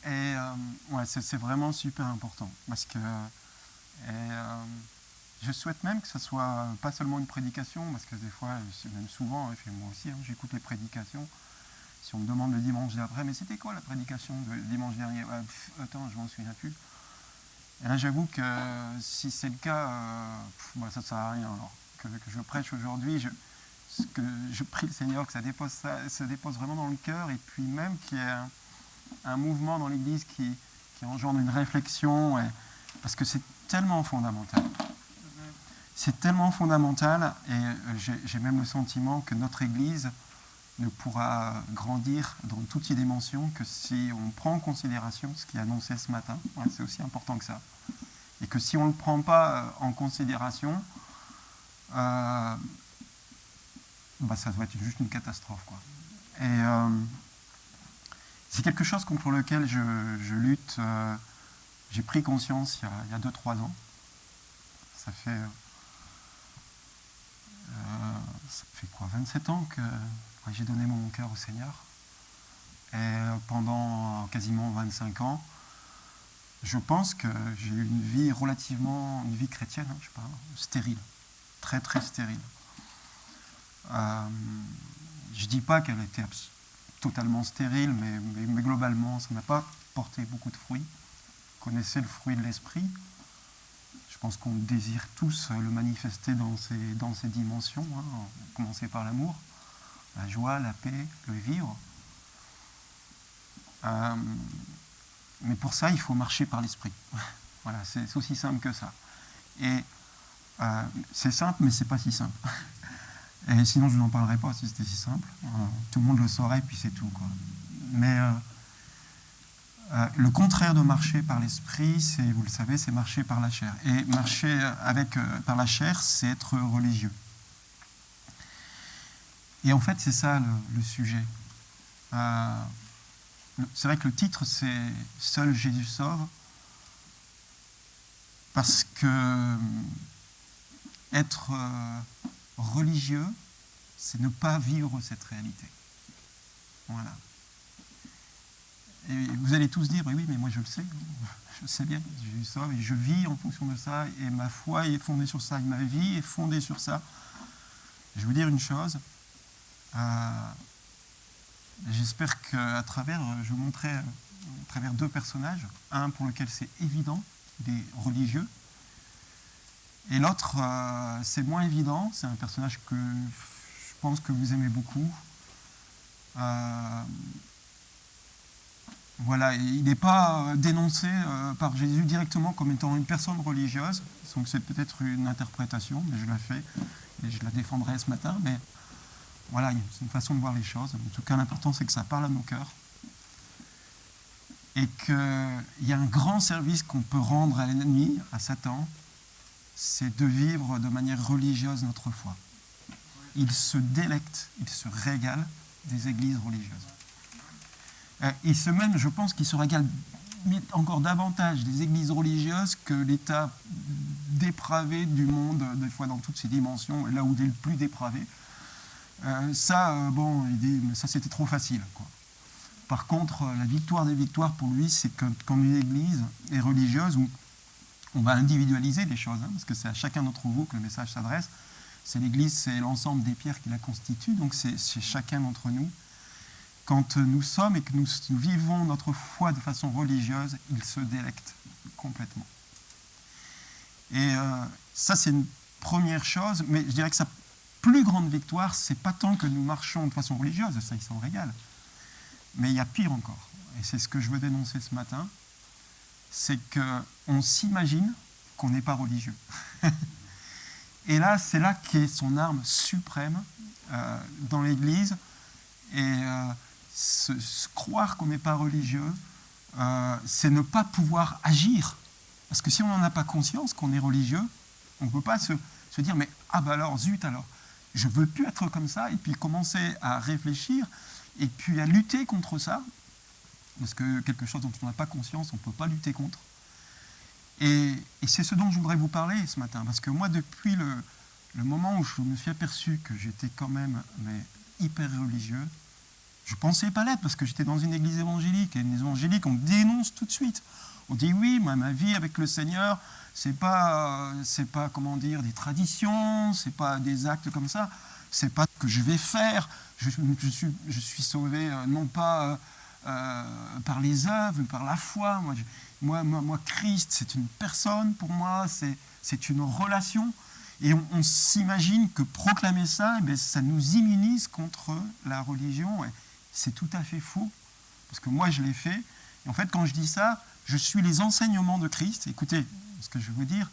Et ouais, c'est vraiment super important parce que je souhaite même que ce soit pas seulement une prédication, parce que des fois, même souvent, et moi aussi, j'écoute les prédications. Si on me demande le dimanche d'après, mais c'était quoi la prédication de dimanche dernier? Attends, je m'en souviens plus. Et là, j'avoue que si c'est le cas, ça ne sert à rien. Alors que je prêche aujourd'hui, je prie le Seigneur que ça dépose vraiment dans le cœur, et puis même qu'il y ait un mouvement dans l'Église qui engendre une réflexion, parce que c'est tellement fondamental. C'est tellement fondamental, et j'ai même le sentiment que notre Église ne pourra grandir dans toutes ses dimensions que si on prend en considération ce qui est annoncé ce matin. Ouais, c'est aussi important que ça. Et que si on ne le prend pas en considération, ça doit être juste une catastrophe, quoi. Et c'est quelque chose contre lequel je lutte. J'ai pris conscience il y a 2-3 ans. Ça fait quoi, 27 ans que j'ai donné mon cœur au Seigneur. Et pendant quasiment 25 ans, je pense que j'ai eu une vie chrétienne, je sais pas, stérile, très très stérile. Je dis pas qu'elle était totalement stérile, mais globalement, ça n'a pas porté beaucoup de fruits. Vous connaissez le fruit de l'esprit. Je pense qu'on désire tous le manifester dans ces dimensions, commencer par l'amour, la joie, la paix, le vivre. Mais pour ça, il faut marcher par l'esprit. Voilà, c'est aussi simple que ça. Et c'est simple, mais c'est pas si simple. Et sinon, je n'en parlerai pas si c'était si simple. Tout le monde le saurait, puis c'est tout, quoi. Mais le contraire de marcher par l'esprit, c'est, vous le savez, c'est marcher par la chair. Et marcher par la chair, c'est être religieux. Et en fait, c'est ça le sujet. C'est vrai que le titre, c'est « Seul Jésus sauve », parce que être religieux, c'est ne pas vivre cette réalité. Voilà. Et vous allez tous dire, oui, mais moi je le sais, je sais bien, Jésus sauve, et je vis en fonction de ça, et ma foi est fondée sur ça, et ma vie est fondée sur ça. Je vais vous dire une chose, j'espère qu'à travers, je vous montrerai à travers 2 personnages, un pour lequel c'est évident, des religieux, et l'autre, c'est moins évident, c'est un personnage que je pense que vous aimez beaucoup. Voilà, il n'est pas dénoncé par Jésus directement comme étant une personne religieuse, donc c'est peut-être une interprétation, mais je la fais et je la défendrai ce matin, mais voilà, c'est une façon de voir les choses. En tout cas, l'important, c'est que ça parle à nos cœurs et qu'il y a un grand service qu'on peut rendre à l'ennemi, à Satan, c'est de vivre de manière religieuse notre foi. Il se délecte, il se régale des églises religieuses. Et même, je pense qu'il se régale encore davantage des églises religieuses que l'état dépravé du monde, des fois dans toutes ses dimensions, là où il est le plus dépravé. Il dit, mais ça c'était trop facile, quoi. Par contre, la victoire des victoires pour lui, c'est que quand une église est religieuse, où on va individualiser les choses, parce que c'est à chacun d'entre vous que le message s'adresse. C'est l'église, c'est l'ensemble des pierres qui la constituent, donc c'est chacun d'entre nous. Quand nous sommes et que nous vivons notre foi de façon religieuse, il se délecte complètement. Et ça, c'est une première chose, mais je dirais que sa plus grande victoire, c'est pas tant que nous marchons de façon religieuse, ça, il s'en régale. Mais il y a pire encore, et c'est ce que je veux dénoncer ce matin, c'est qu'on s'imagine qu'on n'est pas religieux. Et là, c'est là qu'est son arme suprême dans l'Église, et croire qu'on n'est pas religieux, c'est ne pas pouvoir agir. Parce que si on n'en a pas conscience qu'on est religieux, on ne peut pas se dire, mais alors, zut alors, je ne veux plus être comme ça, et puis commencer à réfléchir, et puis à lutter contre ça, parce que quelque chose dont on n'a pas conscience, on ne peut pas lutter contre. Et c'est ce dont je voudrais vous parler ce matin, parce que moi, depuis le moment où je me suis aperçu que j'étais quand même hyper religieux, Je ne pensais pas l'être parce que j'étais dans une église évangélique. Et les évangéliques, on dénonce tout de suite. On dit oui, moi, ma vie avec le Seigneur, c'est pas, comment dire, des traditions, c'est pas des actes comme ça, c'est pas ce que je vais faire. Je suis sauvé non pas par les œuvres, mais par la foi. Moi, Christ, c'est une personne pour moi, c'est une relation. Et on s'imagine que proclamer ça, eh bien, ça nous immunise contre la religion. Et c'est tout à fait faux, parce que moi, je l'ai fait. Et en fait, quand je dis ça, je suis les enseignements de Christ. Écoutez, ce que je veux dire,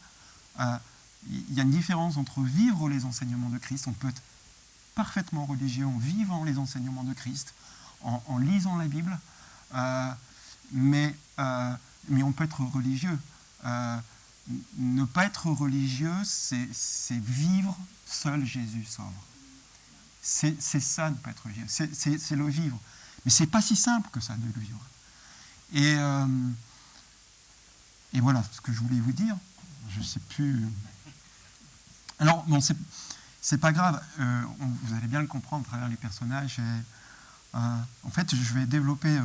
il y a une différence entre vivre les enseignements de Christ. On peut être parfaitement religieux en vivant les enseignements de Christ, en lisant la Bible, mais on peut être religieux. Ne pas être religieux, c'est vivre seul Jésus sauve. C'est ça, ne pas être religieux. C'est le vivre. Mais c'est pas si simple que ça de le vivre. Et voilà ce que je voulais vous dire. Je ne sais plus. Alors, bon, c'est pas grave. Vous allez bien le comprendre à travers les personnages. En fait, je vais développer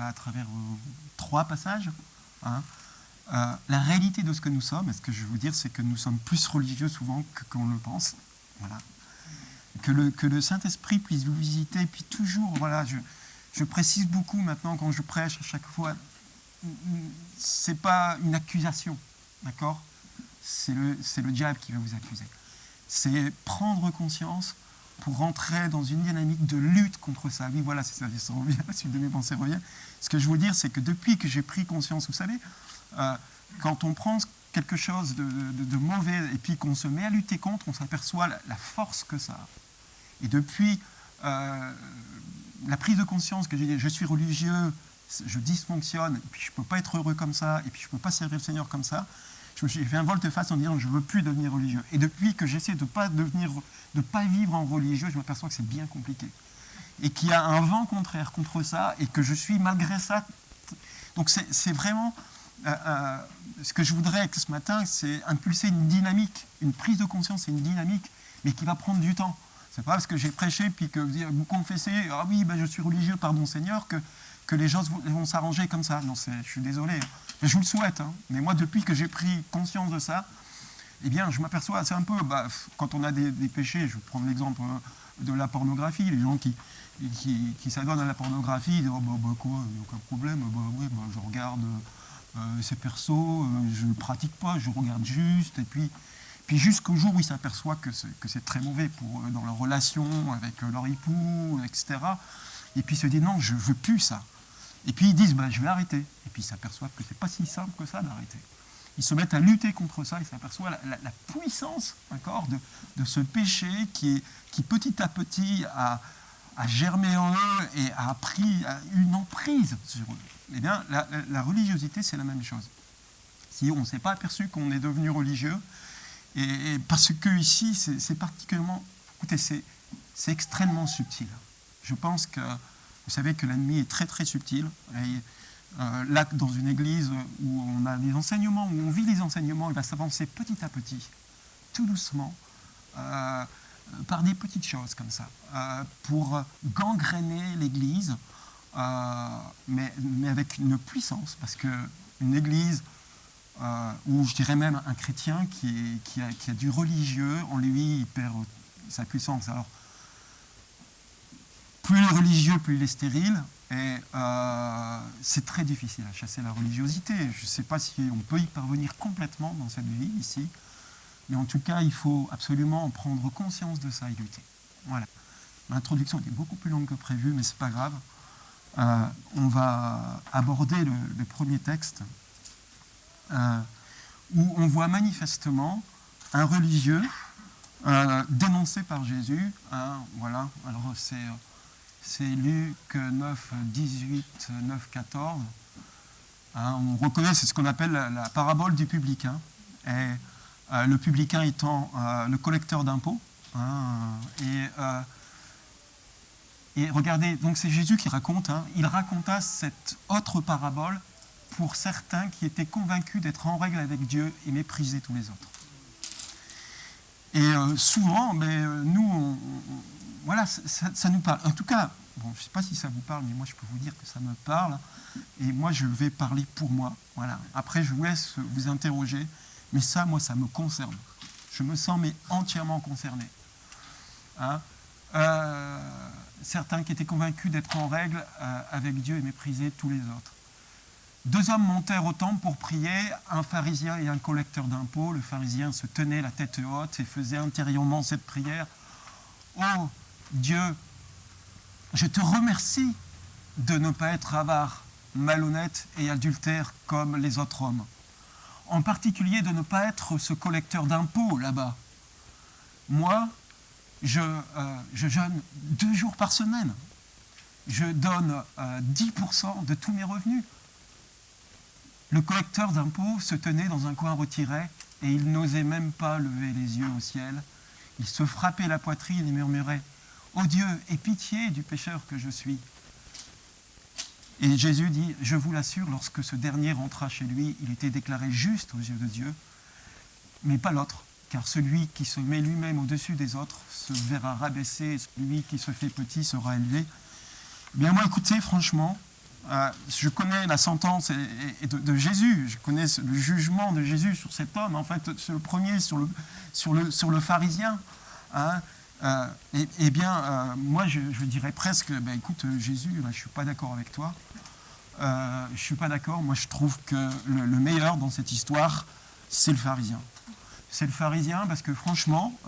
à travers 3 passages. La réalité de ce que nous sommes, et ce que je veux vous dire, c'est que nous sommes plus religieux souvent qu'on le pense. Voilà. Que le Saint-Esprit puisse vous visiter, puis toujours, voilà, je précise beaucoup maintenant quand je prêche à chaque fois, c'est pas une accusation, d'accord ? C'est le diable qui va vous accuser. C'est prendre conscience pour rentrer dans une dynamique de lutte contre ça. Oui, voilà, ça revient, la suite de mes pensées revient. Ce que je veux dire, c'est que depuis que j'ai pris conscience, vous savez, quand on prend quelque chose de mauvais et puis qu'on se met à lutter contre, on s'aperçoit la force que ça a. Et depuis la prise de conscience que j'ai dit, je suis religieux, je dysfonctionne, et puis je ne peux pas être heureux comme ça, et puis je ne peux pas servir le Seigneur comme ça, j'ai fait un volte-face en disant je ne veux plus devenir religieux. Et depuis que j'essaie de ne pas vivre en religieux, je m'aperçois que c'est bien compliqué. Et qu'il y a un vent contraire contre ça, et que je suis malgré ça. Donc c'est vraiment ce que je voudrais ce matin, c'est impulser une dynamique, une prise de conscience et une dynamique, mais qui va prendre du temps. C'est pas parce que j'ai prêché puis que vous confessez ah oui je suis religieux pardon Seigneur que les choses vont s'arranger comme ça. Non, je suis désolé, je vous le souhaite. Mais moi depuis que j'ai pris conscience de ça, eh bien je m'aperçois c'est un peu quand on a des péchés. Je vais prendre l'exemple de la pornographie, les gens qui s'adonnent à la pornographie, ils disent quoi, il n'y a aucun problème, je regarde ces persos, je ne pratique pas, je regarde juste, et puis jusqu'au jour où ils s'aperçoivent que c'est très mauvais pour eux dans leur relation avec leur époux, etc. Et puis ils se disent non, je ne veux plus ça. Et puis ils disent je vais arrêter. Et puis ils s'aperçoivent que ce n'est pas si simple que ça d'arrêter. Ils se mettent à lutter contre ça, ils s'aperçoivent la puissance de ce péché qui petit à petit a germé en eux et a pris une emprise sur eux. Eh bien, la religiosité, c'est la même chose. Si on ne s'est pas aperçu qu'on est devenu religieux, et parce que ici, c'est particulièrement... Écoutez, c'est extrêmement subtil. Je pense que... Vous savez que l'ennemi est très très subtil. Et, là, dans une église où on a des enseignements, où on vit les enseignements, il va s'avancer petit à petit, tout doucement, par des petites choses comme ça, pour gangréner l'église, mais avec une puissance, parce qu'une église, ou je dirais même un chrétien qui a du religieux, en lui, il perd sa puissance. Alors, plus le religieux, plus il est stérile, et c'est très difficile à chasser la religiosité. Je ne sais pas si on peut y parvenir complètement dans cette vie ici, mais en tout cas, il faut absolument prendre conscience de ça et lutter. Voilà. L'introduction était beaucoup plus longue que prévu, mais ce n'est pas grave. On va aborder le premier texte, où on voit manifestement un religieux dénoncé par Jésus. Voilà. Alors c'est Luc 9, 18, 9, 14. On reconnaît, c'est ce qu'on appelle la parabole du publicain. Et le publicain étant le collecteur d'impôts. Et regardez, donc c'est Jésus qui raconte. Il raconta cette autre parabole pour certains qui étaient convaincus d'être en règle avec Dieu et méprisaient tous les autres. Et souvent, nous, voilà, ça nous parle. En tout cas, bon, je ne sais pas si ça vous parle, mais moi je peux vous dire que ça me parle. Et moi je vais parler pour moi. Voilà. Après je vous laisse vous interroger, mais ça, moi, ça me concerne. Je me sens mais entièrement concerné. Hein, certains qui étaient convaincus d'être en règle avec Dieu et méprisaient tous les autres. 2 hommes montèrent au temple pour prier, un pharisien et un collecteur d'impôts. Le pharisien se tenait la tête haute et faisait intérieurement cette prière. « Oh Dieu, je te remercie de ne pas être avare, malhonnête et adultère comme les autres hommes. En particulier de ne pas être ce collecteur d'impôts là-bas. Moi, je jeûne 2 jours par semaine. Je donne 10% de tous mes revenus. » Le collecteur d'impôts se tenait dans un coin retiré et il n'osait même pas lever les yeux au ciel. Il se frappait la poitrine et murmurait « Ô Dieu, aie pitié du pécheur que je suis !» Et Jésus dit « Je vous l'assure, lorsque ce dernier rentra chez lui, il était déclaré juste aux yeux de Dieu, mais pas l'autre, car celui qui se met lui-même au-dessus des autres se verra rabaissé, et celui qui se fait petit sera élevé. » Bien moi, écoutez, franchement, je connais la sentence de Jésus, je connais le jugement de Jésus sur cet homme, en fait, sur le premier, sur le pharisien. Hein, moi, je dirais presque, écoute, Jésus, là, je ne suis pas d'accord avec toi. Je ne suis pas d'accord. Moi, je trouve que le meilleur dans cette histoire, c'est le pharisien. C'est le pharisien parce que, franchement,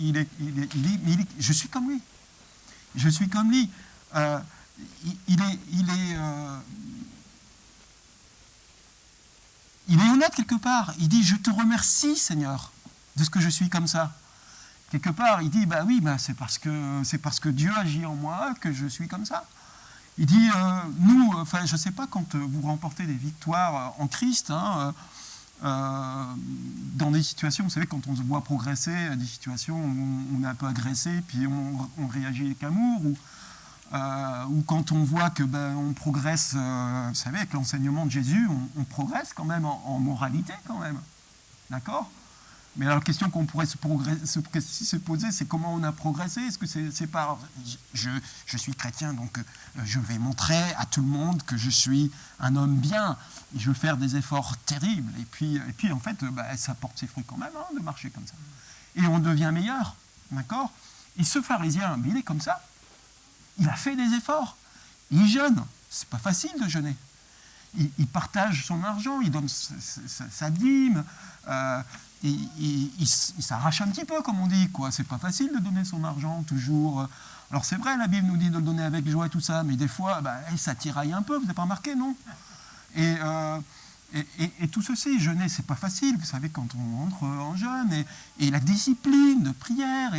je suis comme lui. Je suis comme lui. Il est honnête quelque part. Il dit « Je te remercie, Seigneur, de ce que je suis comme ça. » Quelque part, il dit « c'est parce que Dieu agit en moi que je suis comme ça. » Il dit je ne sais pas, quand vous remportez des victoires en Christ, dans des situations, vous savez, quand on se voit progresser, des situations où on est un peu agressé, puis on réagit avec amour, ou quand on voit que on progresse, vous savez, avec l'enseignement de Jésus, on progresse quand même en moralité quand même. D'accord ? Mais alors la question qu'on pourrait se poser, c'est comment on a progressé. Est-ce que c'est par... Je suis chrétien, donc je vais montrer à tout le monde que je suis un homme bien. Et je vais faire des efforts terribles. Et puis en fait, ça porte ses fruits quand même, de marcher comme ça. Et on devient meilleur. D'accord ? Et ce pharisien, il est comme ça. Il a fait des efforts. Il jeûne. C'est pas facile de jeûner. Il partage son argent, il donne sa dîme, il s'arrache un petit peu, comme on dit, quoi. C'est pas facile de donner son argent toujours. Alors c'est vrai, la Bible nous dit de le donner avec joie et tout ça, mais des fois, ça tiraille un peu, vous n'avez pas remarqué, non ? Et tout ceci, jeûner, c'est pas facile, vous savez, quand on entre en jeûne, et la discipline de prière,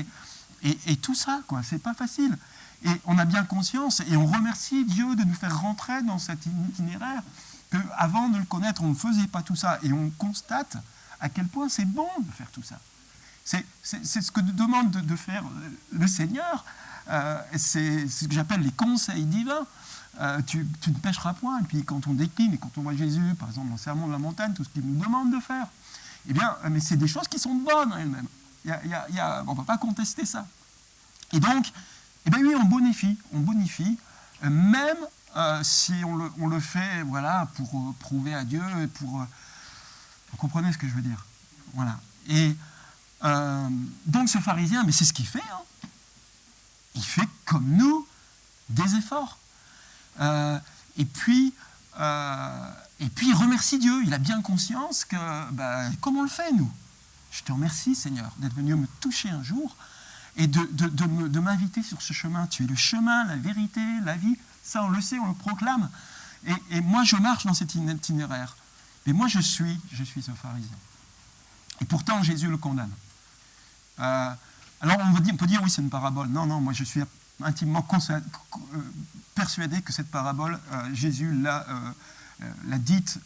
et tout ça, quoi, c'est pas facile. Et on a bien conscience, et on remercie Dieu de nous faire rentrer dans cet itinéraire, qu'avant de le connaître, on ne faisait pas tout ça. Et on constate à quel point c'est bon de faire tout ça. C'est ce que demande de faire le Seigneur. C'est ce que j'appelle les conseils divins. Tu ne pécheras point. Et puis quand on décline, et quand on voit Jésus, par exemple, dans le sermon de la montagne, tout ce qu'il nous demande de faire, mais c'est des choses qui sont bonnes en elles-mêmes. On ne va pas contester ça. Et donc, oui, on bonifie, même si on le fait, voilà, pour prouver à Dieu, et vous comprenez ce que je veux dire. Voilà. Et donc ce pharisien, mais c'est ce qu'il fait. Il fait comme nous des efforts. Et puis il remercie Dieu. Il a bien conscience que, comme on le fait, nous. Je te remercie, Seigneur, d'être venu me toucher un jour et de m'inviter sur ce chemin. Tu es le chemin, la vérité, la vie. Ça, on le sait, on le proclame. Et moi, je marche dans cet itinéraire. Mais moi, je suis ce pharisien. Et pourtant, Jésus le condamne. Alors, on peut dire, oui, c'est une parabole. Non, moi, je suis intimement persuadé que cette parabole, Jésus l'a dite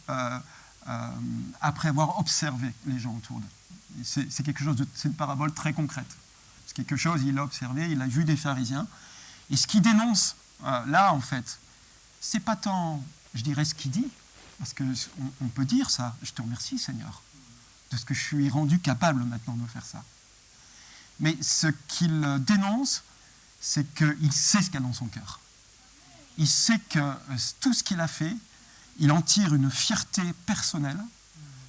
après avoir observé les gens autour d'eux. C'est quelque chose c'est une parabole très concrète. C'est quelque chose, il a observé, il a vu des pharisiens. Et ce qu'il dénonce, là, en fait, c'est pas tant, je dirais, ce qu'il dit, parce qu'on peut dire ça, je te remercie, Seigneur, de ce que je suis rendu capable maintenant de faire ça. Mais ce qu'il dénonce, c'est qu'il sait ce qu'il y a dans son cœur. il sait que tout ce qu'il a fait, il en tire une fierté personnelle,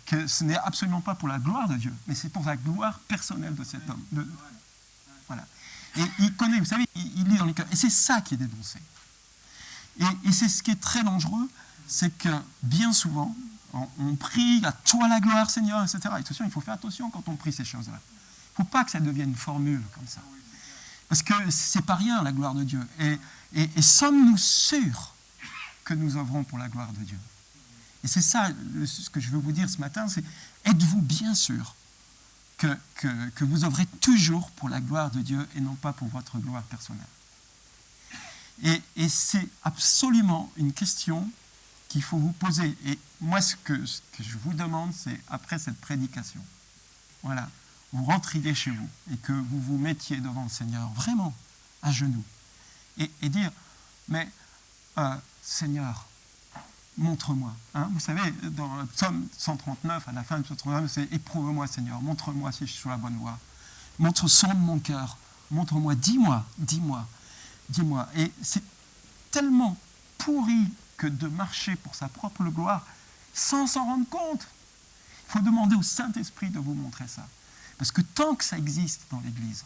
que ce n'est absolument pas pour la gloire de Dieu, mais c'est pour la gloire personnelle de cet homme. Voilà. Et il connaît, vous savez, il lit dans les cœurs. Et c'est ça qui est dénoncé. Et c'est ce qui est très dangereux, c'est que bien souvent, on prie à toi la gloire, Seigneur, etc. Et attention, il faut faire attention quand on prie ces choses-là. Il ne faut pas que ça devienne une formule comme ça. Parce que c'est pas rien, la gloire de Dieu. Et sommes-nous sûrs que nous œuvrons pour la gloire de Dieu? Et c'est ça, ce que je veux vous dire ce matin, c'est êtes-vous bien sûr que vous œuvrez toujours pour la gloire de Dieu et non pas pour votre gloire personnelle? Et c'est absolument une question qu'il faut vous poser. Et moi, ce que je vous demande, c'est après cette prédication, voilà, vous rentriez chez vous et que vous vous mettiez devant le Seigneur, vraiment, à genoux, et dire, mais Seigneur, montre-moi. Hein, vous savez, dans le psaume 139, à la fin du psaume 139, c'est « Éprouve-moi, Seigneur, montre-moi si je suis sur la bonne voie. Sonde mon cœur, montre-moi, dis-moi. » Et c'est tellement pourri que de marcher pour sa propre gloire sans s'en rendre compte. Il faut demander au Saint-Esprit de vous montrer ça. Parce que tant que ça existe dans l'Église,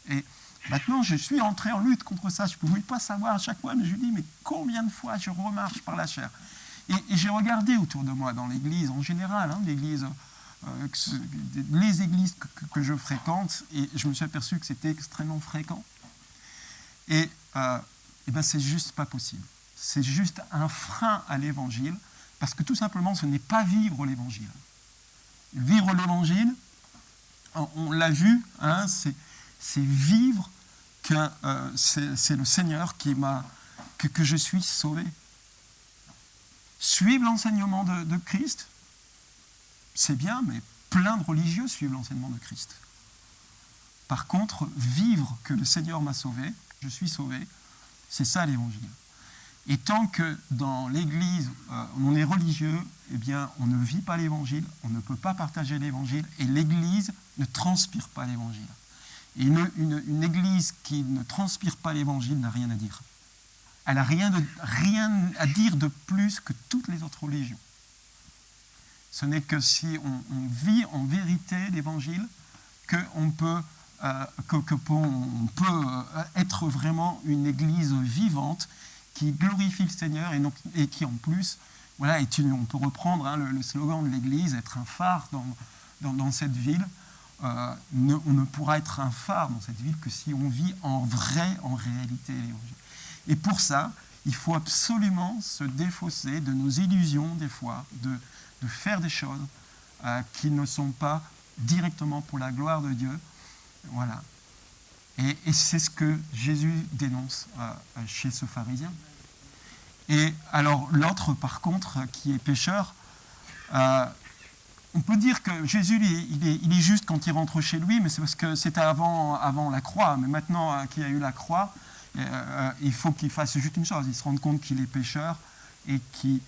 et maintenant je suis entré en lutte contre ça, je ne pouvais pas savoir à chaque fois, mais je dis, mais combien de fois je remarche par la chair? Et j'ai regardé autour de moi dans l'Église en général, hein, les églises que je fréquente, et je me suis aperçu que c'était extrêmement fréquent. Et ben c'est juste pas possible. C'est juste un frein à l'Évangile, parce que tout simplement, ce n'est pas vivre l'Évangile. Vivre l'Évangile, on l'a vu, hein, c'est vivre que c'est le Seigneur que je suis sauvé. Suivre l'enseignement de Christ, c'est bien, mais plein de religieux suivent l'enseignement de Christ. Par contre, vivre que le Seigneur m'a sauvé, je suis sauvé, c'est ça l'Évangile. Et tant que dans l'Église, on est religieux, eh bien, on ne vit pas l'Évangile, on ne peut pas partager l'Évangile, et l'Église ne transpire pas l'Évangile. Et une Église qui ne transpire pas l'Évangile n'a rien à dire. Elle n'a rien à dire de plus que toutes les autres religions. Ce n'est que si on vit en vérité l'Évangile qu'on peut, être vraiment une Église vivante qui glorifie le Seigneur et qui en plus, voilà, on peut reprendre hein, le slogan de l'Église, être un phare dans cette ville. On ne pourra être un phare dans cette ville que si on vit en réalité l'Évangile. Et pour ça, il faut absolument se défausser de nos illusions des fois, de faire des choses qui ne sont pas directement pour la gloire de Dieu. Voilà. Et c'est ce que Jésus dénonce chez ce pharisien. Et alors l'autre, par contre, qui est pécheur, on peut dire que Jésus, il est juste quand il rentre chez lui, mais c'est parce que c'était avant la croix. Mais maintenant qu'il y a eu la croix, il faut qu'il fasse juste une chose, il se rende compte qu'il est pécheur et qui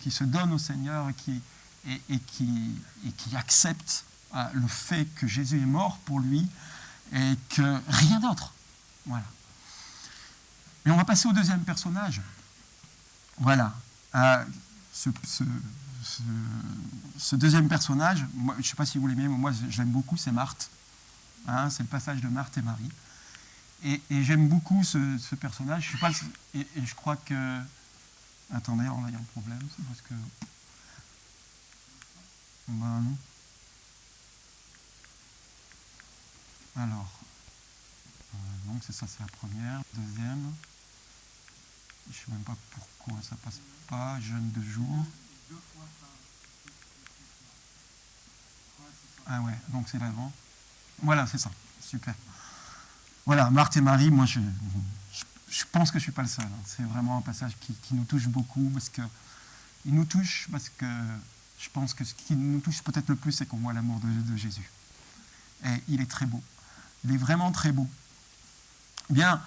se donne au Seigneur et qui accepte le fait que Jésus est mort pour lui et que rien d'autre. Voilà. Mais on va passer au deuxième personnage. Voilà. Ce deuxième personnage, moi, je ne sais pas si vous l'aimez, mais moi je l'aime beaucoup, c'est Marthe. Hein, c'est le passage de Marthe et Marie. Et j'aime beaucoup ce personnage. Je sais pas, et je crois que... Attendez, alors là il y a un problème, c'est parce que... Ben non. Alors, donc c'est ça, c'est la première. Deuxième, je ne sais même pas pourquoi ça passe pas. Jeûne de jour. Ah ouais, donc c'est l'avant. Voilà, c'est ça, super. Voilà, Marthe et Marie, moi je pense que je ne suis pas le seul. Hein. C'est vraiment un passage qui nous touche beaucoup, il nous touche parce que je pense que ce qui nous touche peut-être le plus, c'est qu'on voit l'amour de Jésus. Et il est très beau. Il est vraiment très beau. Bien,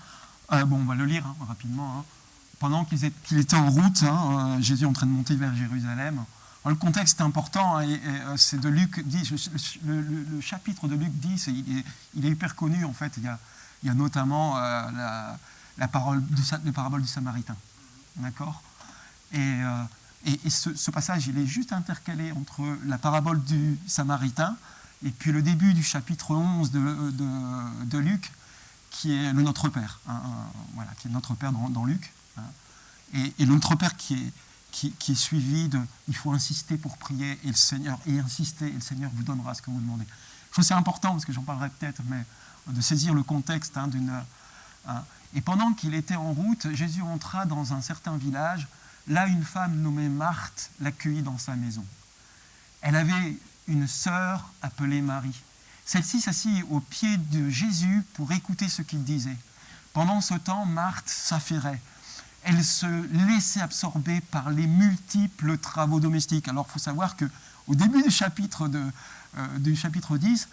bon, on va le lire hein, rapidement. Hein. Pendant qu'il était en route, hein, Jésus est en train de monter vers Jérusalem. Alors, le contexte est important, hein, et c'est de Luc 10, le chapitre de Luc 10, il est hyper connu en fait. Il y a notamment la parabole du Samaritain. d'accord ? Et ce passage, il est juste intercalé entre la parabole du Samaritain et puis le début du chapitre 11 de Luc, qui est le Notre Père, voilà, qui est Notre Père dans Luc, hein, et le Notre Père qui est suivi de « il faut insister pour prier et le Seigneur, et insister, et le Seigneur vous donnera ce que vous demandez ». Je trouve que c'est important, parce que j'en parlerai peut-être, mais de saisir le contexte et pendant qu'il était en route, Jésus entra dans un certain village. Là, une femme nommée Marthe l'accueillit dans sa maison. Elle avait une sœur appelée Marie. Celle-ci s'assit aux pieds de Jésus pour écouter ce qu'il disait. Pendant ce temps, Marthe s'affairait. Elle se laissait absorber par les multiples travaux domestiques. Alors, il faut savoir qu'au début du chapitre 10,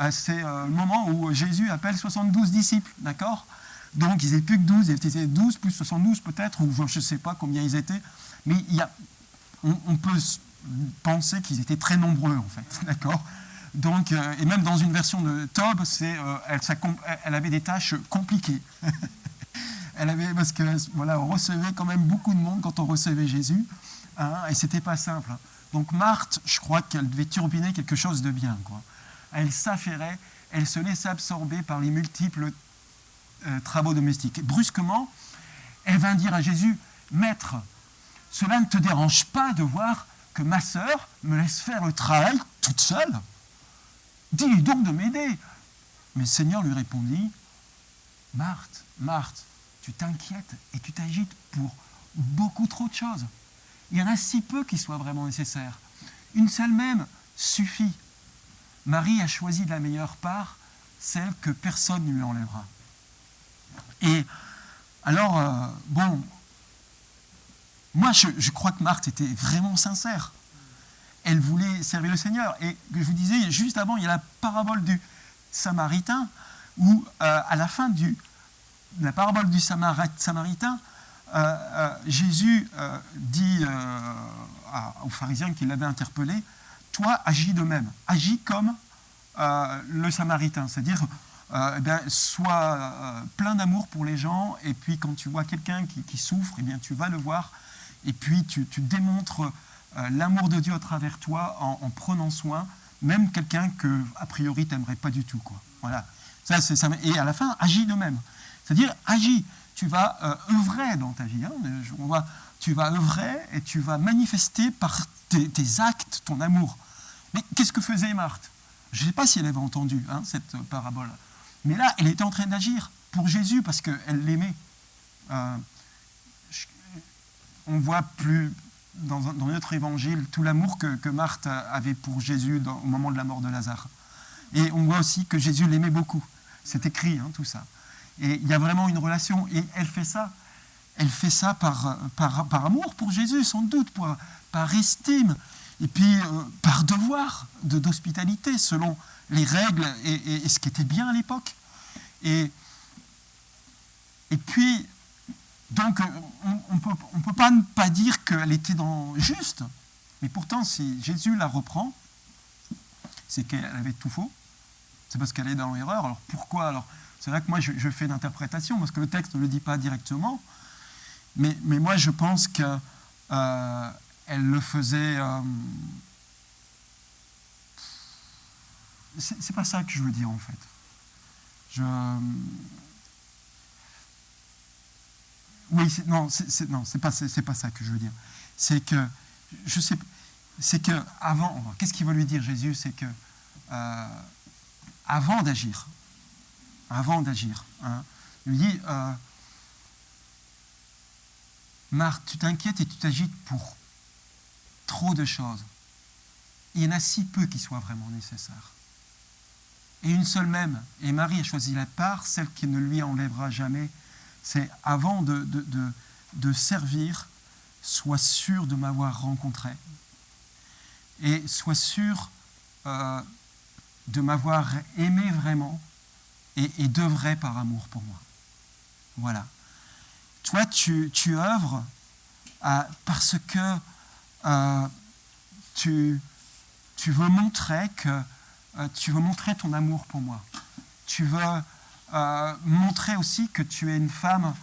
c'est le moment où Jésus appelle 72 disciples, d'accord ? Donc, ils n'étaient plus que 12, ils étaient 12 plus 72 peut-être, ou je ne sais pas combien ils étaient. Mais on peut penser qu'ils étaient très nombreux, en fait, d'accord ? Donc, et même dans une version de Tob, elle avait des tâches compliquées. Parce que voilà, on recevait quand même beaucoup de monde quand on recevait Jésus, hein, et c'était pas simple. Donc Marthe, je crois qu'elle devait turbiner quelque chose de bien, quoi. Elle s'affairait, elle se laissait absorber par les multiples travaux domestiques. Et brusquement, elle vint dire à Jésus, « Maître, cela ne te dérange pas de voir que ma sœur me laisse faire le travail toute seule ? Dis-lui donc de m'aider. » Mais le Seigneur lui répondit, « Marthe, Marthe, tu t'inquiètes et tu t'agites pour beaucoup trop de choses. Il y en a si peu qui soient vraiment nécessaires. Une seule même suffit. Marie a choisi la meilleure part, celle que personne ne lui enlèvera. » Et alors, moi je crois que Marthe était vraiment sincère. Elle voulait servir le Seigneur. Et je vous disais, juste avant, il y a la parabole du Samaritain, où à la fin de la parabole du Samaritain, Jésus dit aux pharisiens qui l'avaient interpellé, « Toi, agis de même, agis comme le Samaritain. » C'est-à-dire, sois plein d'amour pour les gens, et puis quand tu vois quelqu'un qui souffre, eh bien, tu vas le voir, et puis tu démontres l'amour de Dieu à travers toi en prenant soin, même quelqu'un que, a priori, tu n'aimerais pas du tout, quoi. Voilà. Ça, et à la fin, agis de même. C'est-à-dire, agis. Tu vas œuvrer dans ta vie. Hein. Tu vas œuvrer et tu vas manifester par tes actes ton amour. Mais qu'est-ce que faisait Marthe ? Je ne sais pas si elle avait entendu cette parabole. Mais là, elle était en train d'agir pour Jésus parce qu'elle l'aimait. On voit plus dans notre évangile tout l'amour que Marthe avait pour Jésus au moment de la mort de Lazare. Et on voit aussi que Jésus l'aimait beaucoup. C'est écrit, tout ça. Et il y a vraiment une relation. Et elle fait ça. Elle fait ça par amour pour Jésus, sans doute, par estime, et puis par devoir d'hospitalité, selon les règles et ce qui était bien à l'époque. Et puis, donc, on ne peut pas dire qu'elle était juste, mais pourtant, si Jésus la reprend, c'est qu'elle avait tout faux, c'est parce qu'elle est dans l'erreur. Alors pourquoi ? Alors, c'est vrai que moi, je fais une interprétation, parce que le texte ne le dit pas directement, mais moi, je pense qu'elle le faisait... c'est pas ça que je veux dire, en fait. Oui, c'est pas ça que je veux dire. C'est que, avant, qu'est-ce qu'il veut lui dire Jésus ? C'est que avant d'agir, il lui dit, Marthe, tu t'inquiètes et tu t'agites pour trop de choses. Il y en a si peu qui soient vraiment nécessaires. Et une seule même, et Marie a choisi la part, celle qui ne lui enlèvera jamais. C'est avant de servir, sois sûr de m'avoir rencontré. Et sois sûr de m'avoir aimé vraiment et d'œuvrer par amour pour moi. Voilà. Toi, tu œuvres parce que tu veux montrer tu veux montrer ton amour pour moi. Tu veux montrer aussi que tu es une femme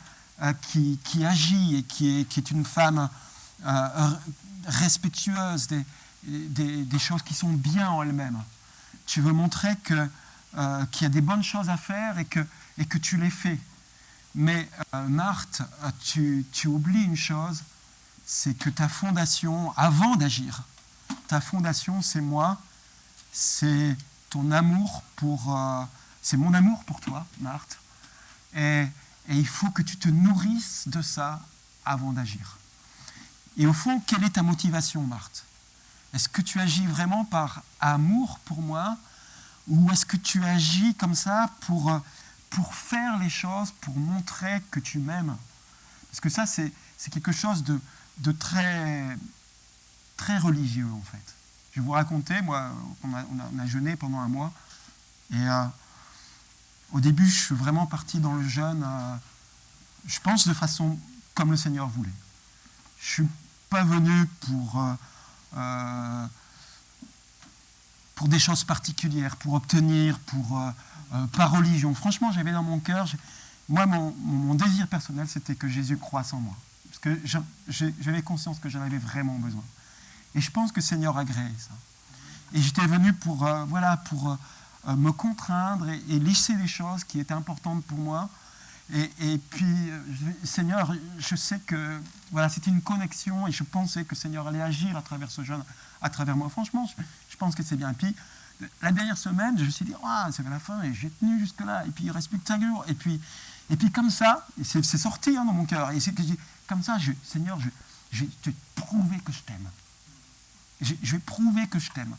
qui agit et qui est une femme respectueuse des choses qui sont bien en elle-même. Tu veux montrer qu'il y a des bonnes choses à faire et que tu les fais. Mais Marthe, tu oublies une chose, c'est que ta fondation, avant d'agir, ta fondation, c'est moi, c'est ton amour c'est mon amour pour toi, Marthe. Et il faut que tu te nourrisses de ça avant d'agir. Et au fond, quelle est ta motivation, Marthe? Est-ce que tu agis vraiment par amour pour moi, ou est-ce que tu agis comme ça pour faire les choses, pour montrer que tu m'aimes? Parce que ça, c'est quelque chose de très, très religieux, en fait. Je vais vous raconter, moi, on a jeûné pendant un mois, et au début, je suis vraiment parti dans le jeûne, je pense de façon comme le Seigneur voulait. Je suis pas venu pour des choses particulières, pour obtenir, par religion. Franchement, j'avais dans mon cœur, moi, mon désir personnel, c'était que Jésus croisse en moi. Parce que j'avais conscience que j'en avais vraiment besoin. Et je pense que le Seigneur a agréé ça. Et j'étais venu pour me contraindre et lisser des choses qui étaient importantes pour moi. Et puis, Seigneur, je sais que c'était une connexion et je pensais que le Seigneur allait agir à travers ce jeûne, à travers moi. Franchement, je pense que c'est bien. Et puis, la dernière semaine, je me suis dit, c'est vers la fin et j'ai tenu jusque-là. Et puis, il reste plus que 5 jours. Et puis comme ça, c'est sorti dans mon cœur. Et c'est que comme ça, Seigneur, je vais te prouver que je t'aime. Je vais prouver que je t'aime.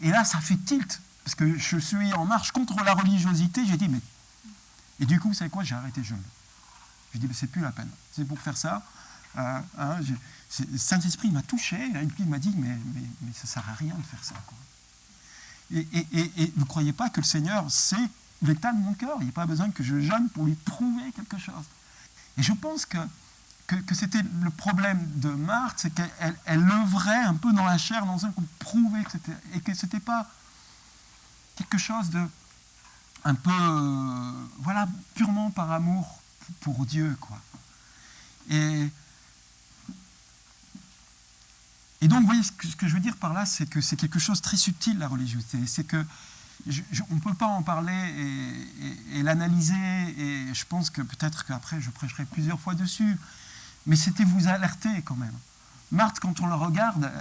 Et là, ça fait tilt. Parce que je suis en marche contre la religiosité. J'ai dit, mais... Et du coup, vous savez quoi? J'ai arrêté le jeûne. J'ai dit, mais c'est plus la peine. C'est pour faire ça. Le Saint-Esprit m'a touché. Et puis il m'a dit, mais ça ne sert à rien de faire ça, quoi. Et vous ne croyez pas que le Seigneur sait l'état de mon cœur? Il n'y a pas besoin que je jeûne pour lui prouver quelque chose. Et je pense que c'était le problème de Marthe, c'est qu'elle œuvrait un peu dans la chair, dans un pour prouver que ce n'était pas quelque chose de un peu, purement par amour pour Dieu, quoi. Et donc, vous voyez, ce que je veux dire par là, c'est que c'est quelque chose de très subtil, la religiosité. C'est que on ne peut pas en parler et l'analyser, et je pense que peut-être qu'après, je prêcherai plusieurs fois dessus, mais c'était vous alerter quand même. Marthe, quand on la regarde,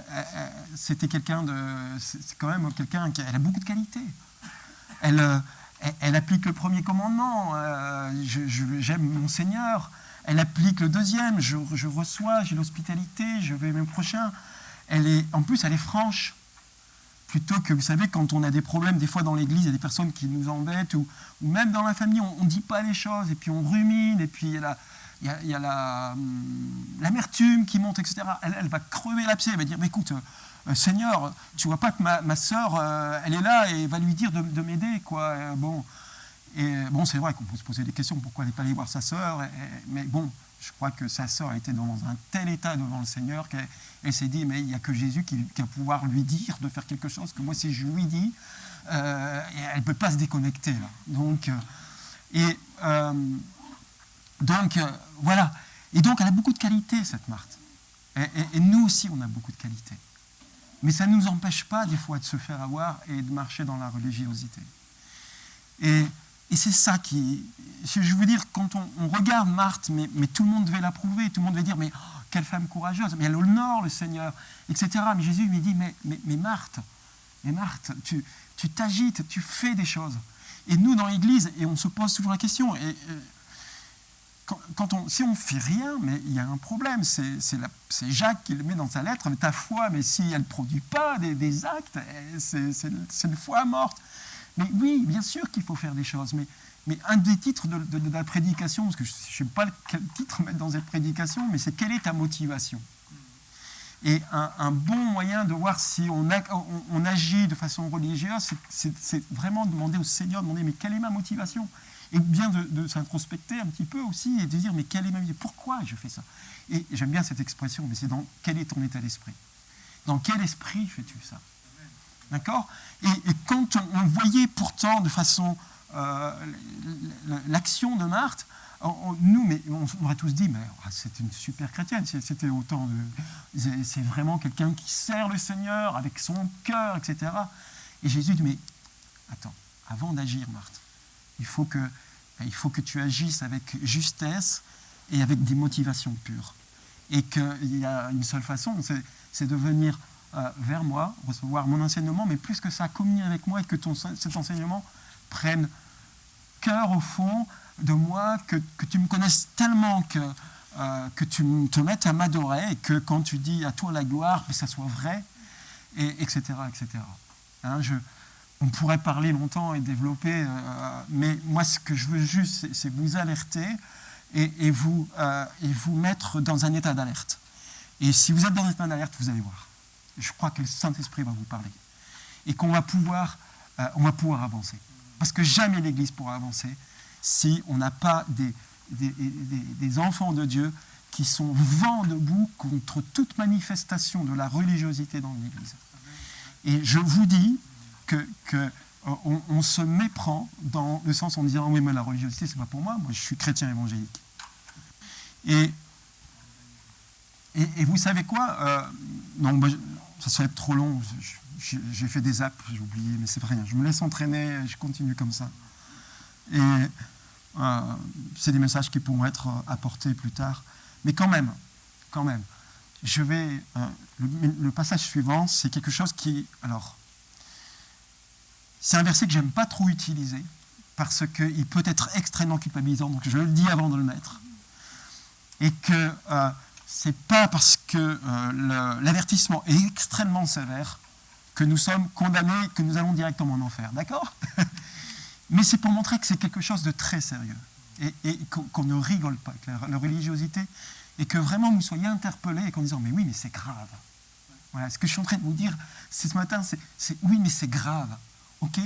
c'est quand même quelqu'un qui a beaucoup de qualités. Elle applique le premier commandement, j'aime mon Seigneur. Elle applique le deuxième, je reçois, j'ai l'hospitalité, je vais mes prochains. En plus, elle est franche. Plutôt que, vous savez, quand on a des problèmes, des fois dans l'église, il y a des personnes qui nous embêtent, ou même dans la famille, on ne dit pas les choses, et puis on rumine, et puis il y a l'amertume qui monte, etc. Elle va crever l'abcès, elle va dire, mais écoute, Seigneur, tu vois pas que ma sœur, elle est là, et va lui dire de m'aider, quoi. C'est vrai qu'on peut se poser des questions, pourquoi elle n'est pas allée voir sa sœur, mais bon, je crois que sa sœur était dans un tel état devant le Seigneur qu'elle s'est dit, mais il n'y a que Jésus qui va pouvoir lui dire de faire quelque chose, que moi, si je lui dis, elle ne peut pas se déconnecter, là. Donc, voilà. Et donc, elle a beaucoup de qualités, cette Marthe. Et nous aussi, on a beaucoup de qualités. Mais ça ne nous empêche pas, des fois, de se faire avoir et de marcher dans la religiosité. Et c'est ça je veux dire, quand on regarde Marthe, mais tout le monde devait l'approuver, tout le monde devait dire, mais quelle femme courageuse, mais elle honore le Seigneur, etc. Mais Jésus lui dit, mais Marthe, tu t'agites, tu fais des choses. Et nous, dans l'Église, et on se pose toujours la question, si on ne fait rien, mais il y a un problème, c'est Jacques qui le met dans sa lettre, ta foi, mais si elle ne produit pas des actes, c'est une foi morte. Mais oui, bien sûr qu'il faut faire des choses, mais un des titres de la prédication, parce que je ne sais pas quel titre mettre dans cette prédication, mais c'est quelle est ta motivation? Et un bon moyen de voir si on agit de façon religieuse, c'est vraiment demander au Seigneur, mais quelle est ma motivation? Et bien de s'introspecter un petit peu aussi et de dire, mais quelle est ma motivation? Pourquoi je fais ça? Et j'aime bien cette expression, mais c'est dans quel est ton état d'esprit? Dans quel esprit fais-tu ça? D'accord? Et quand on voyait pourtant de façon l'action de Marthe, Nous, mais on aurait tous dit, mais c'est une super chrétienne, c'était autant de... C'est vraiment quelqu'un qui sert le Seigneur avec son cœur, etc. Et Jésus dit, mais attends, avant d'agir, Marthe, il faut que tu agisses avec justesse et avec des motivations pures. Et qu'il y a une seule façon, c'est de venir vers moi, recevoir mon enseignement, mais plus que ça, communier avec moi et que cet enseignement prenne cœur au fond de moi, que tu me connaisses tellement que tu te mettes à m'adorer et que quand tu dis à toi la gloire, que ça soit vrai, etc. etc. Hein, on pourrait parler longtemps et développer, mais moi ce que je veux juste, c'est vous alerter et vous mettre dans un état d'alerte. Et si vous êtes dans un état d'alerte, vous allez voir. Je crois que le Saint-Esprit va vous parler. Et qu'on va pouvoir avancer. Parce que jamais l'Église pourra avancer si on n'a pas des enfants de Dieu qui sont vent debout contre toute manifestation de la religiosité dans l'Église. Et je vous dis qu'on se méprend dans le sens en disant « Oui, mais la religiosité, c'est pas pour moi. Moi, je suis chrétien évangélique. » Et vous savez quoi non, ça serait trop long. J'ai fait des apps, j'ai oublié, mais c'est rien. Je me laisse entraîner, je continue comme ça. Et c'est des messages qui pourront être apportés plus tard. Mais quand même, je vais... le passage suivant, c'est quelque chose qui... Alors, c'est un verset que j'aime pas trop utiliser, parce qu'il peut être extrêmement culpabilisant, donc je le dis avant de le mettre. Et que c'est pas parce que l'avertissement est extrêmement sévère que nous sommes condamnés, que nous allons directement en enfer, d'accord? Mais c'est pour montrer que c'est quelque chose de très sérieux et qu'on ne rigole pas avec la religiosité et que vraiment vous soyez interpellés et qu'en disant mais oui, mais c'est grave. Voilà, ce que je suis en train de vous dire ce matin, c'est oui, mais c'est grave. Ok?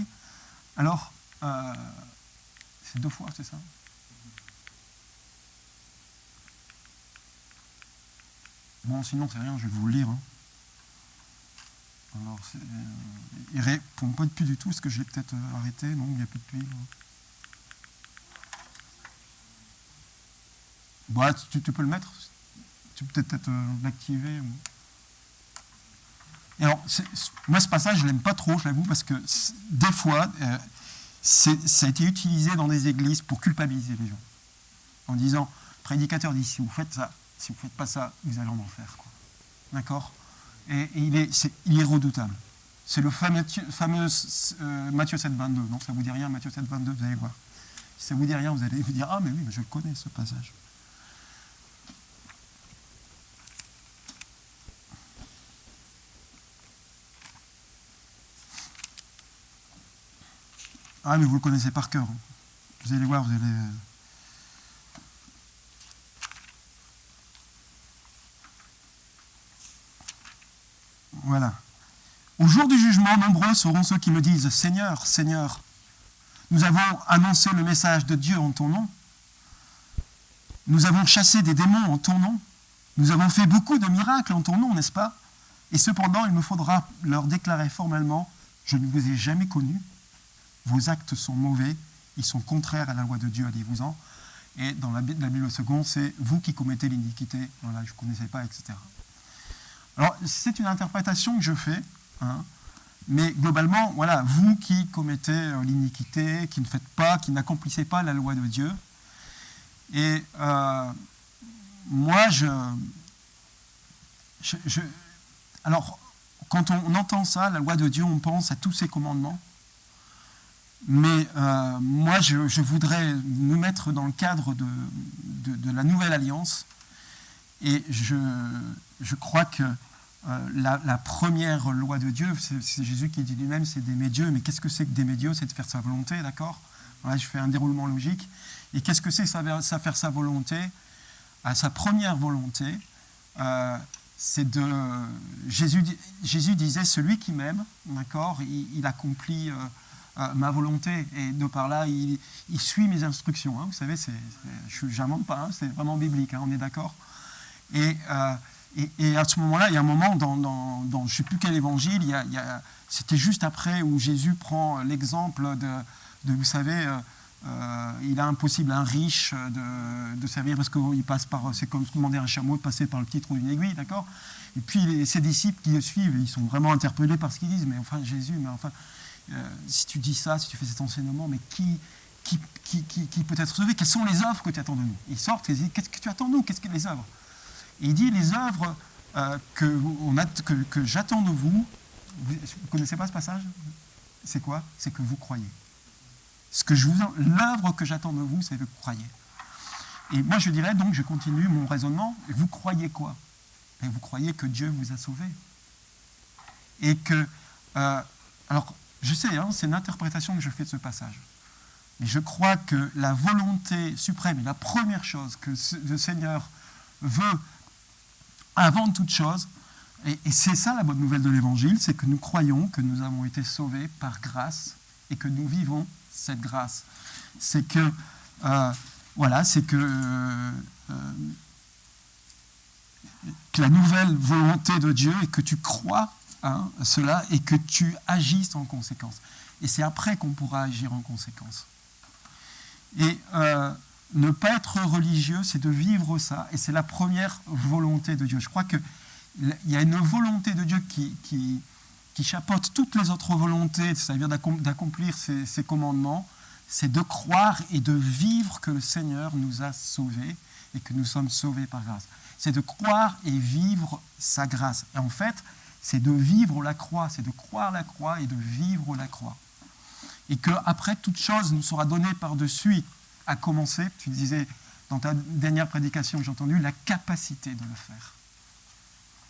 Alors, c'est 2 fois, c'est ça? Bon, sinon, c'est rien, je vais vous le lire. Hein. Alors, il ne répond pas plus du tout. Est-ce que je l'ai peut-être arrêté? Non, il n'y a plus de tuiles. Bah, tu peux le mettre. Tu peux peut-être l'activer. Et alors, moi, ce passage, je ne l'aime pas trop, je l'avoue, parce que des fois, ça a été utilisé dans des églises pour culpabiliser les gens. En disant, le prédicateur dit, si vous faites ça, si vous ne faites pas ça, vous allez en enfer. D'accord? Et il est redoutable. C'est le fameux Matthieu 7, 22. Non, ça ne vous dit rien, Matthieu 7, 22, vous allez voir. Si ça ne vous dit rien, vous allez vous dire, ah, mais oui, mais je le connais, ce passage. Ah, mais vous le connaissez par cœur. Vous allez voir, vous allez... Voilà. Au jour du jugement, nombreux seront ceux qui me disent « Seigneur, Seigneur, nous avons annoncé le message de Dieu en ton nom. Nous avons chassé des démons en ton nom. Nous avons fait beaucoup de miracles en ton nom, n'est-ce pas? Et cependant, il me faudra leur déclarer formellement « Je ne vous ai jamais connus. Vos actes sont mauvais. Ils sont contraires à la loi de Dieu, allez-vous-en. » Et dans la Bible seconde, c'est « Vous qui commettez l'iniquité. » Voilà, je ne connaissais pas, etc. Alors, c'est une interprétation que je fais, hein, mais globalement, voilà, vous qui commettez l'iniquité, qui ne faites pas, qui n'accomplissez pas la loi de Dieu. Et moi, alors, quand on entend ça, la loi de Dieu, on pense à tous ses commandements. Mais moi, je voudrais nous mettre dans le cadre de la nouvelle alliance. Et je crois que la première loi de Dieu, c'est Jésus qui dit lui-même, c'est d'aimer Dieu. Mais qu'est-ce que c'est que d'aimer Dieu? C'est de faire sa volonté, d'accord? Voilà, je fais un déroulement logique. Et qu'est-ce que c'est ça faire sa volonté? Sa première volonté, c'est de... Jésus disait, celui qui m'aime, d'accord, il accomplit ma volonté. Et de par là, il suit mes instructions. Hein, vous savez, je n'invente pas, hein, c'est vraiment biblique, hein, on est d'accord? Et à ce moment-là, il y a un moment dans je ne sais plus quel évangile, c'était juste après où Jésus prend l'exemple de vous savez, il est impossible à un riche de servir parce qu'il passe par, c'est comme demander à un chameau de passer par le petit trou d'une aiguille, d'accord? Et puis ses disciples qui le suivent, ils sont vraiment interpellés par ce qu'ils disent. Mais enfin, Jésus, mais enfin, si tu dis ça, si tu fais cet enseignement, mais qui peut être sauvé? Quelles sont les œuvres que tu attends de nous? Ils sortent et ils disent, qu'est-ce que tu attends de nous? Qu'est-ce que les œuvres? Et il dit, les œuvres que j'attends de vous, vous ne connaissez pas ce passage? C'est quoi? C'est que vous croyez. L'œuvre que j'attends de vous, c'est que vous croyez. Et moi, je dirais donc, je continue mon raisonnement. Vous croyez quoi? Et vous croyez que Dieu vous a sauvé. Et que, alors, je sais, hein, c'est une interprétation que je fais de ce passage. Mais je crois que la volonté suprême et la première chose que le Seigneur veut avant toute chose, et c'est ça la bonne nouvelle de l'Évangile, c'est que nous croyons que nous avons été sauvés par grâce et que nous vivons cette grâce. C'est que, que la nouvelle volonté de Dieu est que tu crois cela et que tu agisses en conséquence. Et c'est après qu'on pourra agir en conséquence. Et ne pas être religieux, c'est de vivre ça, et c'est la première volonté de Dieu. Je crois qu'il y a une volonté de Dieu qui chapeaute toutes les autres volontés, c'est-à-dire d'accomplir ses commandements, c'est de croire et de vivre que le Seigneur nous a sauvés et que nous sommes sauvés par grâce. C'est de croire et vivre sa grâce. Et en fait, c'est de vivre la croix, c'est de croire la croix et de vivre la croix. Et qu'après, toute chose nous sera donnée par-dessus, à commencer, tu disais dans ta dernière prédication que j'ai entendue, la capacité de le faire.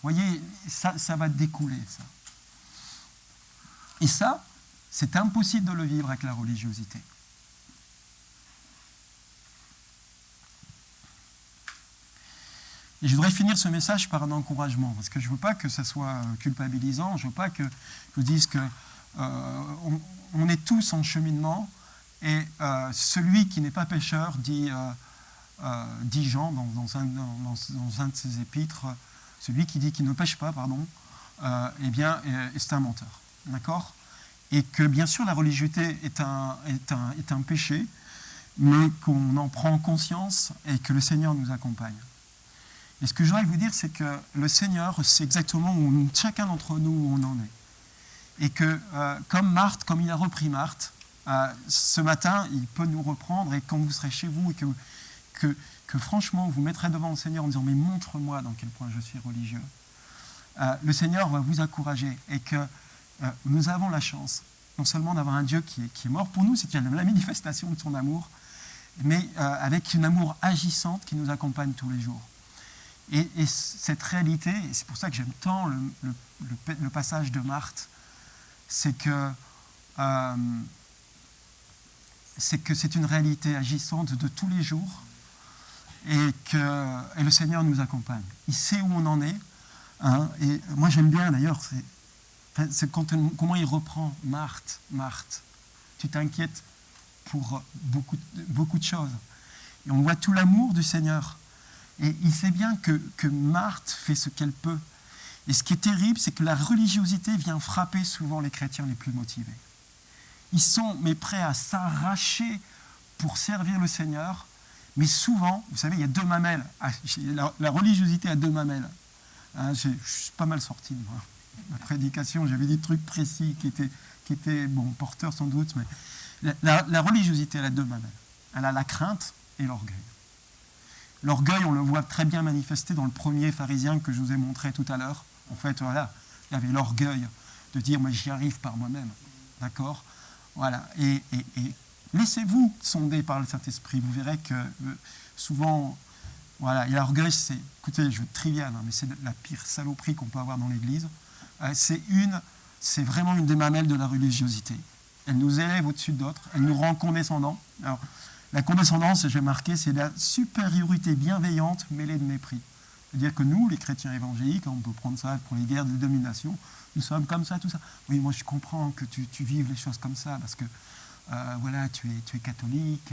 Vous voyez, ça va découler, ça. Et ça, c'est impossible de le vivre avec la religiosité. Et je voudrais finir ce message par un encouragement, parce que je ne veux pas que ça soit culpabilisant, je ne veux pas que je vous dise que on est tous en cheminement, et celui qui n'est pas pécheur, dit Jean dans un de ses épîtres, celui qui dit qu'il ne pêche pas, eh bien, c'est un menteur. D'accord? Et que bien sûr la religiosité est un péché, mais qu'on en prend conscience et que le Seigneur nous accompagne. Et ce que je voudrais vous dire, c'est que le Seigneur sait exactement où chacun d'entre nous où on en est. Et que comme Marthe, comme il a repris Marthe, ce matin, il peut nous reprendre, et quand vous serez chez vous et que franchement vous mettrez devant le Seigneur en disant « mais montre-moi dans quel point je suis religieux », le Seigneur va vous encourager, et que nous avons la chance non seulement d'avoir un Dieu qui est mort pour nous, c'est la manifestation de son amour, mais avec une amour agissante qui nous accompagne tous les jours. Et cette réalité, et c'est pour ça que j'aime tant le passage de Marthe, c'est que c'est une réalité agissante de tous les jours, et le Seigneur nous accompagne. Il sait où on en est, hein, et moi j'aime bien d'ailleurs, c'est comment il reprend Marthe, tu t'inquiètes pour beaucoup de choses. Et on voit tout l'amour du Seigneur. Et il sait bien que Marthe fait ce qu'elle peut. Et ce qui est terrible, c'est que la religiosité vient frapper souvent les chrétiens les plus motivés. Ils sont prêts à s'arracher pour servir le Seigneur, mais souvent, vous savez, il y a deux mamelles. La religiosité a deux mamelles. Hein, je suis pas mal sorti de ma prédication, j'avais des trucs précis qui étaient porteurs sans doute, mais la religiosité, elle a deux mamelles. Elle a la crainte et l'orgueil. L'orgueil, on le voit très bien manifesté dans le premier pharisien que je vous ai montré tout à l'heure. En fait, voilà, il y avait l'orgueil de dire « mais j'y arrive par moi-même ». D'accord? Voilà. Et laissez-vous sonder par le Saint-Esprit. Vous verrez que souvent, voilà, il y a l'orgueil, c'est, écoutez, je veux être trivial, hein, mais c'est la pire saloperie qu'on peut avoir dans l'Église. C'est vraiment une des mamelles de la religiosité. Elle nous élève au-dessus d'autres, elle nous rend condescendants. Alors, la condescendance, j'ai marqué, c'est la supériorité bienveillante mêlée de mépris. C'est-à-dire que nous, les chrétiens évangéliques, on peut prendre ça pour les guerres de domination, nous sommes comme ça, tout ça. Oui, moi je comprends que tu vives les choses comme ça, parce que voilà, tu es catholique,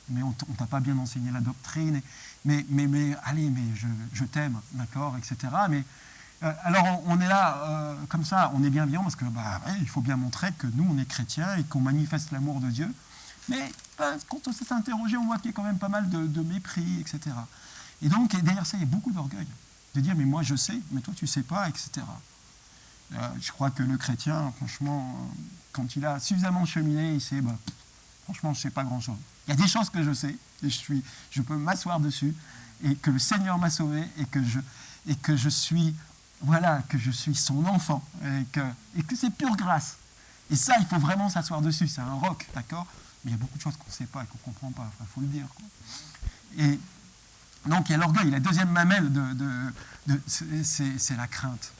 mais on t'a pas bien enseigné la doctrine, mais allez, mais je t'aime, d'accord, etc. Mais alors on est là comme ça, on est bienveillant parce que il faut bien montrer que nous on est chrétiens et qu'on manifeste l'amour de Dieu. Mais quand on s'est interrogé, on voit qu'il y a quand même pas mal de mépris, etc. Et donc, derrière ça, il y a beaucoup d'orgueil. De dire, mais moi je sais, mais toi tu sais pas, etc. Je crois que le chrétien, franchement, quand il a suffisamment cheminé, il sait, franchement, je ne sais pas grand-chose. Il y a des choses que je sais, et je peux m'asseoir dessus, et que le Seigneur m'a sauvé, et que je suis, voilà, que je suis son enfant, et que c'est pure grâce. Et ça, il faut vraiment s'asseoir dessus, c'est un roc, d'accord? Mais il y a beaucoup de choses qu'on ne sait pas et qu'on ne comprend pas, il faut le dire, quoi. Et donc, il y a l'orgueil. La deuxième mamelle, c'est la crainte.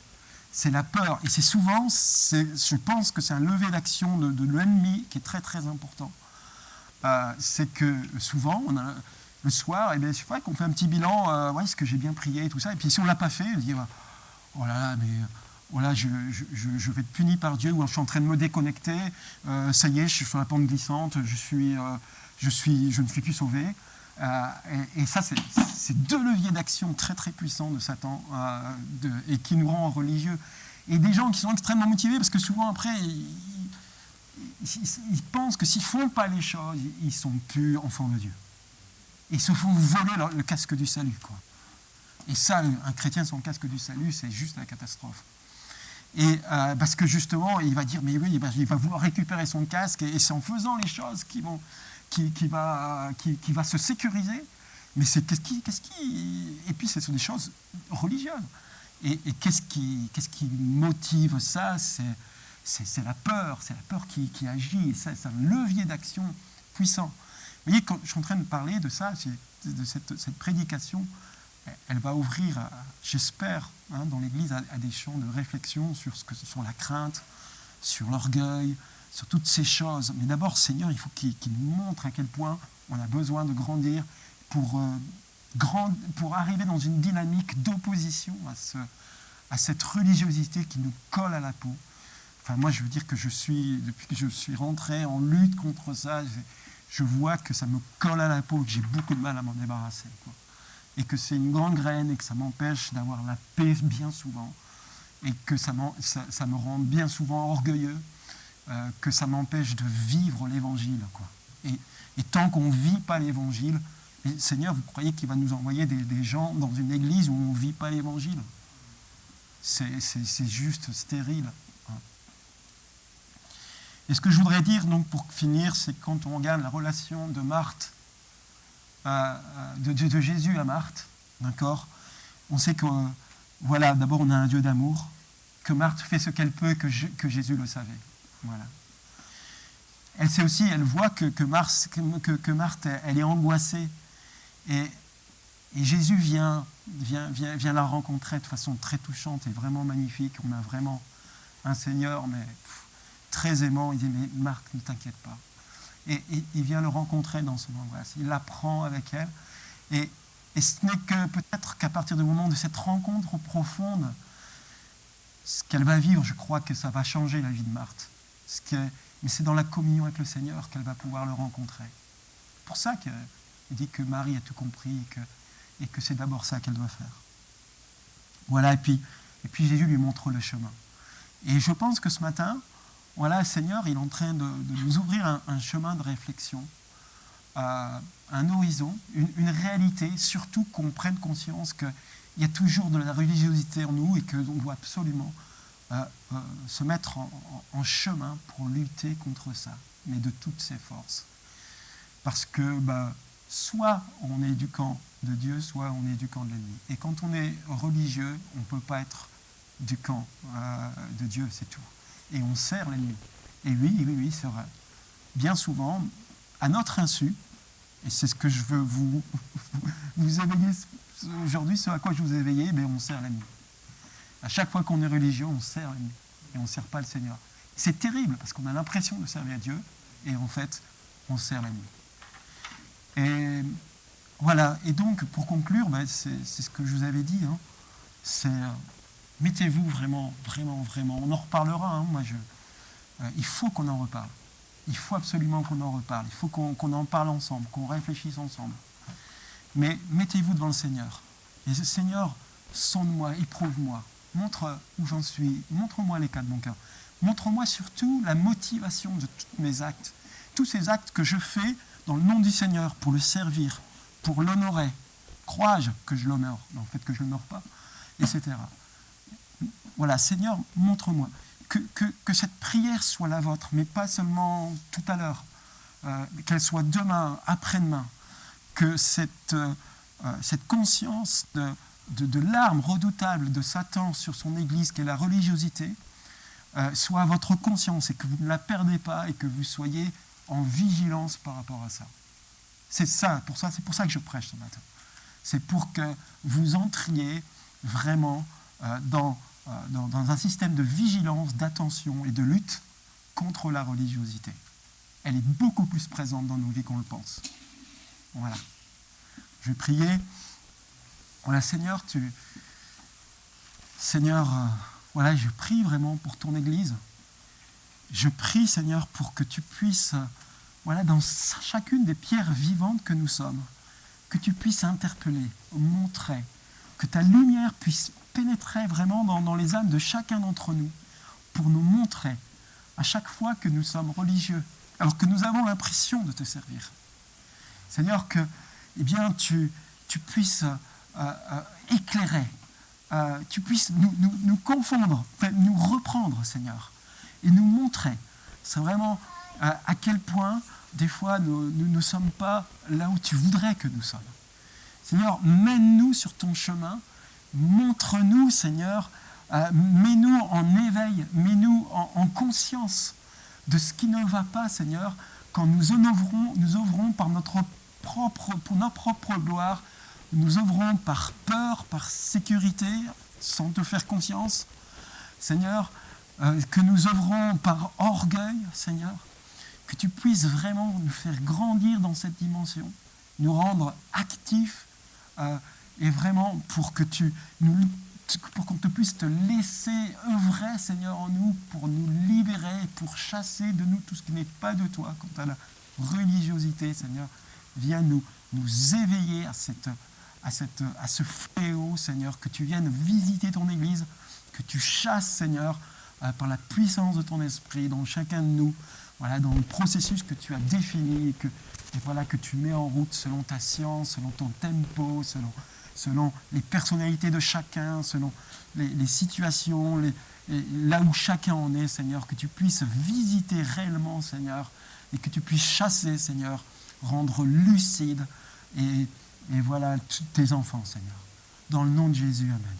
C'est la peur. Et c'est souvent, je pense que c'est un levier d'action de l'ennemi qui est très, très important. C'est que souvent, le soir, c'est vrai qu'on fait un petit bilan, est-ce que j'ai bien prié et tout ça. Et puis si on ne l'a pas fait, on dit, oh là là, mais voilà, je vais être puni par Dieu, ou je suis en train de me déconnecter, ça y est, je suis sur la pente glissante, je ne suis plus sauvé. Et ça, c'est deux leviers d'action très très puissants de Satan et qui nous rend religieux. Et des gens qui sont extrêmement motivés, parce que souvent après, ils pensent que s'ils ne font pas les choses, ils ne sont plus enfants de Dieu. Ils se font voler le casque du salut, quoi. Et ça, un chrétien sans casque du salut, c'est juste la catastrophe. Et parce que justement, il va dire, mais oui, il va vouloir récupérer son casque, et c'est en faisant les choses qui va se sécuriser. Mais c'est et puis ce sont des choses religieuses. Et qu'est-ce qui motive ça? C'est la peur qui agit, et ça, c'est un levier d'action puissant. Vous voyez, quand je suis en train de parler de ça, de cette prédication, elle va ouvrir, j'espère, dans l'Église, à des champs de réflexion sur la crainte, sur l'orgueil, sur toutes ces choses. Mais d'abord, Seigneur, il faut qu'il nous montre à quel point on a besoin de grandir pour arriver dans une dynamique d'opposition à cette religiosité qui nous colle à la peau. Enfin, moi, je veux dire que depuis que je suis rentré en lutte contre ça, je vois que ça me colle à la peau, que j'ai beaucoup de mal à m'en débarrasser, quoi. Et que c'est une grande graine et que ça m'empêche d'avoir la paix bien souvent, et que ça me rend bien souvent orgueilleux, que ça m'empêche de vivre l'évangile, quoi. Et tant qu'on ne vit pas l'évangile, Seigneur, vous croyez qu'il va nous envoyer des gens dans une église où on ne vit pas l'évangile? C'est juste stérile. Et ce que je voudrais dire, donc, pour finir, c'est que quand on regarde la relation de Marthe, de Jésus à Marthe, d'accord, on sait que, voilà, d'abord on a un Dieu d'amour, que Marthe fait ce qu'elle peut, que Jésus le savait. Voilà. Elle sait aussi, elle voit que Marthe, elle est angoissée, et Jésus vient la rencontrer de façon très touchante et vraiment magnifique. On a vraiment un Seigneur, mais très aimant. Il dit, mais Marthe, ne t'inquiète pas. Et il vient le rencontrer dans son angoisse. Il la prend avec elle. Et ce n'est que peut-être qu'à partir du moment de cette rencontre profonde, ce qu'elle va vivre, je crois que ça va changer la vie de Marthe. Mais c'est dans la communion avec le Seigneur qu'elle va pouvoir le rencontrer. C'est pour ça qu'il dit que Marie a tout compris et que c'est d'abord ça qu'elle doit faire. Voilà, et puis Jésus lui montre le chemin. Et je pense que ce matin, voilà, le Seigneur, il est en train de nous ouvrir un chemin de réflexion, un horizon, une réalité, surtout qu'on prenne conscience qu'il y a toujours de la religiosité en nous et qu'on doit absolument se mettre en chemin pour lutter contre ça, mais de toutes ses forces. Parce que soit on est du camp de Dieu, soit on est du camp de l'ennemi. Et quand on est religieux, on ne peut pas être du camp de Dieu, c'est tout. Et on sert l'ennemi. Et oui, c'est vrai. Bien souvent, à notre insu, et c'est ce que je veux vous éveiller aujourd'hui, ce à quoi je vous ai éveillé, on sert l'ennemi. À chaque fois qu'on est religieux, on sert l'ennemi. Et on ne sert pas le Seigneur. C'est terrible, parce qu'on a l'impression de servir Dieu, et en fait, on sert l'ennemi. Et voilà. Et donc, pour conclure, c'est ce que je vous avais dit, c'est... mettez-vous vraiment, on en reparlera, il faut qu'on en reparle. Il faut absolument qu'on en reparle. Il faut qu'on en parle ensemble, qu'on réfléchisse ensemble. Mais mettez-vous devant le Seigneur. Et Seigneur, sonde-moi, éprouve-moi. Montre où j'en suis. Montre-moi l'état de mon cœur. Montre-moi surtout la motivation de tous mes actes. tous ces actes que je fais dans le nom du Seigneur pour le servir, pour l'honorer. Crois-je que je l'honore, en fait que je ne l'honore pas, etc. Voilà, Seigneur, montre-moi. Que cette prière soit la vôtre, mais pas seulement tout à l'heure, qu'elle soit demain, après-demain, que cette conscience de l'arme redoutable de Satan sur son Église, qu'est la religiosité, soit votre conscience et que vous ne la perdez pas et que vous soyez en vigilance par rapport à ça. C'est pour ça que je prêche ce matin. C'est pour que vous entriez vraiment dans un système de vigilance, d'attention et de lutte contre la religiosité. Elle est beaucoup plus présente dans nos vies qu'on le pense. Voilà. Je vais prier. Voilà, Seigneur, voilà, je prie vraiment pour ton Église. Je prie, Seigneur, pour que tu puisses, voilà, dans chacune des pierres vivantes que nous sommes, que tu puisses interpeller, montrer, que ta lumière puisse pénétrer vraiment dans les âmes de chacun d'entre nous, pour nous montrer, à chaque fois que nous sommes religieux, alors que nous avons l'impression de te servir. Seigneur, que tu puisses éclairer, tu puisses nous confondre, nous reprendre, Seigneur, et nous montrer. C'est vraiment à quel point, des fois, nous ne sommes pas là où tu voudrais que nous sommes. Seigneur, mène-nous sur ton chemin, montre-nous, Seigneur, mets-nous en éveil, mets-nous en conscience de ce qui ne va pas, Seigneur, quand nous œuvrons pour notre propre gloire, nous œuvrons par peur, par sécurité, sans te faire confiance. Seigneur, que nous œuvrons par orgueil, Seigneur, que tu puisses vraiment nous faire grandir dans cette dimension, nous rendre actifs et vraiment pour qu'on te puisse te laisser œuvrer, Seigneur, en nous, pour nous libérer, pour chasser de nous tout ce qui n'est pas de toi. Quant à la religiosité, Seigneur, viens nous éveiller à ce fléau, Seigneur, que tu viennes visiter ton Église, que tu chasses, Seigneur, par la puissance de ton esprit dans chacun de nous, voilà, dans le processus que tu as défini et que tu mets en route selon ta science, selon ton tempo, selon les personnalités de chacun, selon les situations, là où chacun en est, Seigneur, que tu puisses visiter réellement, Seigneur, et que tu puisses chasser, Seigneur, rendre lucide et voilà tes enfants, Seigneur. Dans le nom de Jésus, amen.